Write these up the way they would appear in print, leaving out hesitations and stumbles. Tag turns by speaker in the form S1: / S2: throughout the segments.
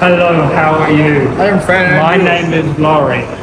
S1: Hello, how are you?
S2: I am fine.
S1: My name is Laurie.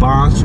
S2: 5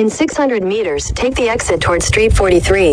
S3: In 600 meters, take the exit towards Street 43.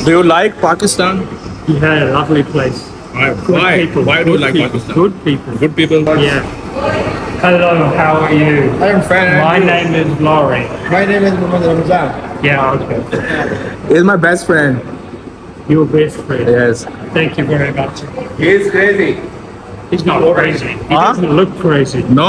S2: Do you like Pakistan?
S1: Yeah, lovely place.
S2: Why do you like Pakistan?
S1: Good people.
S2: Good people.
S1: Yeah. Hello, how are you?
S4: I am fine.
S1: My name is Laurie.
S4: My name is Muhammad Ramzan.
S1: Yeah, okay.
S2: He's my best friend.
S1: Your best friend.
S2: Yes.
S1: Thank you very much.
S2: He's crazy.
S1: He's not crazy. He
S2: Huh?
S1: doesn't look crazy.
S2: No?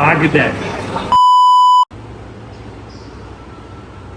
S1: Agde.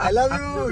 S4: I love you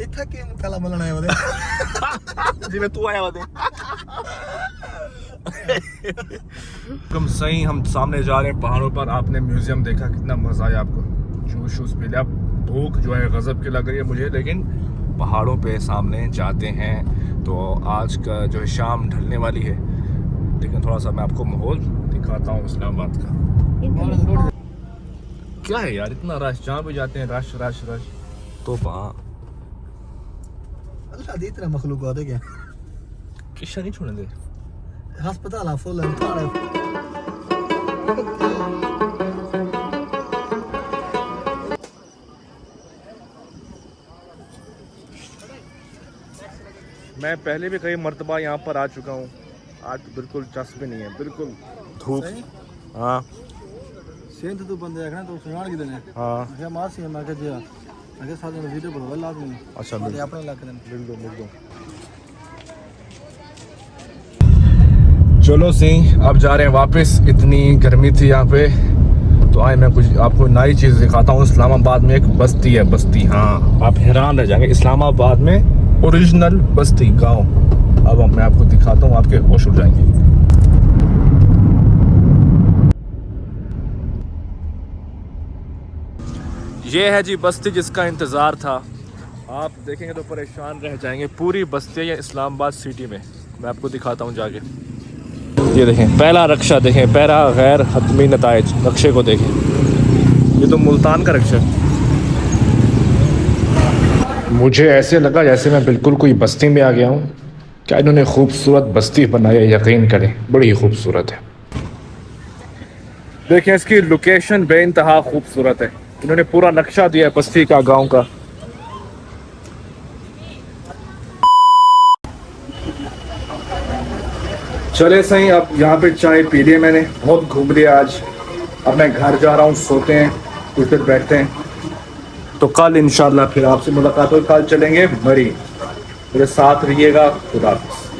S4: ਇੱਥੇ ਕੀ ਕਾਲਾ ਮਲਣ ਆਇਆ ਉਹਦੇ
S2: जिवें तू आया होते हम सही हम सामने जा रहे हैं पहाड़ों पर आपने म्यूजियम देखा कितना मजा आया आपको जूस शूस पी लिया भूख जो है गजब की लग रही है मुझे लेकिन पहाड़ों पे सामने जाते हैं तो आज का जो है शाम ढलने वाली है लेकिन थोड़ा सा मैं आपको माहौल दिखाता हूँ इस्लामाबाद का क्या है यार इतना रश जहाँ भी जाते हैं रश रश रश तो वहाँ
S4: ਅੱਲਾ ਦੀ ਤਰ੍ਹਾਂ ਮਖਲੂਕਾਤ ਹੈ
S2: किस्सा नहीं छोड़ने दे
S4: ਹਸਪਤਾਲਾਂ ਫੁੱਲ ਹਨ ਥਾਣੇ
S2: मैं पहले भी कई मरतबा यहाँ पर आ चुका हूँ आज तो बिल्कुल चस्प नहीं है बिल्कुल धूप हाँ
S4: ਸਿੰਧ ਤੋਂ ਬੰਦੇ ਆਖਣਾ ਤੂੰ ਸੁਣਾਣ ਕਿਦੇ ਨੇ
S2: हाँ
S4: ਮੈਂ ਮਾਰ ਸੀ ਮੈਂ ਕਿ ਜੀ ਅਗੇ ਸਾਡੇ ਨੂੰ ਵੀਡੀਓ ਬਣਵਾ ਲਾਜ਼ਮੀ
S2: अच्छा
S4: ਸਾਡੇ ਆਪਣੇ ਇਲਾਕੇ ਦੇ
S2: मिल दो चलो सही अब जा रहे हैं वापस इतनी गर्मी थी यहाँ पे तो आए मैं कुछ आपको नई चीज़ दिखाता हूँ इस्लामाबाद में एक बस्ती है बस्ती हाँ आप हैरान रह जाएंगे इस्लामाबाद में ओरिजिनल बस्ती गांव अब मैं आपको दिखाता हूँ आपके होश उड़ जाएंगे ये है जी बस्ती जिसका इंतज़ार था आप देखेंगे तो परेशान रह जाएंगे पूरी बस्ती है इस्लामाबाद सिटी में मैं आपको दिखाता हूँ जाके ये देखें पहला रक्षा देखें पहला गैर हतमी नताइज रक्षे को देखें ये तो मुल्तान का रक्षा है मुझे ऐसे लगा जैसे मैं बिल्कुल कोई बस्ती में आ गया हूँ क्या इन्होंने खूबसूरत बस्ती बनाई है यकीन करें बड़ी ही खूबसूरत है देखें इसकी लोकेशन बेइंतहा खूबसूरत है इन्होंने पूरा नक्शा दिया है बस्ती का गांव का चले सही अब यहाँ पे चाय पी ली मैंने बहुत घूम लिया आज अब मैं घर जा रहा हूँ सोते हैं कुछ देर बैठते हैं तो कल इंशाल्लाह फिर आपसे मुलाकात होगी कल चलेंगे मरी मेरे साथ रहिएगा खुदा हाफिज़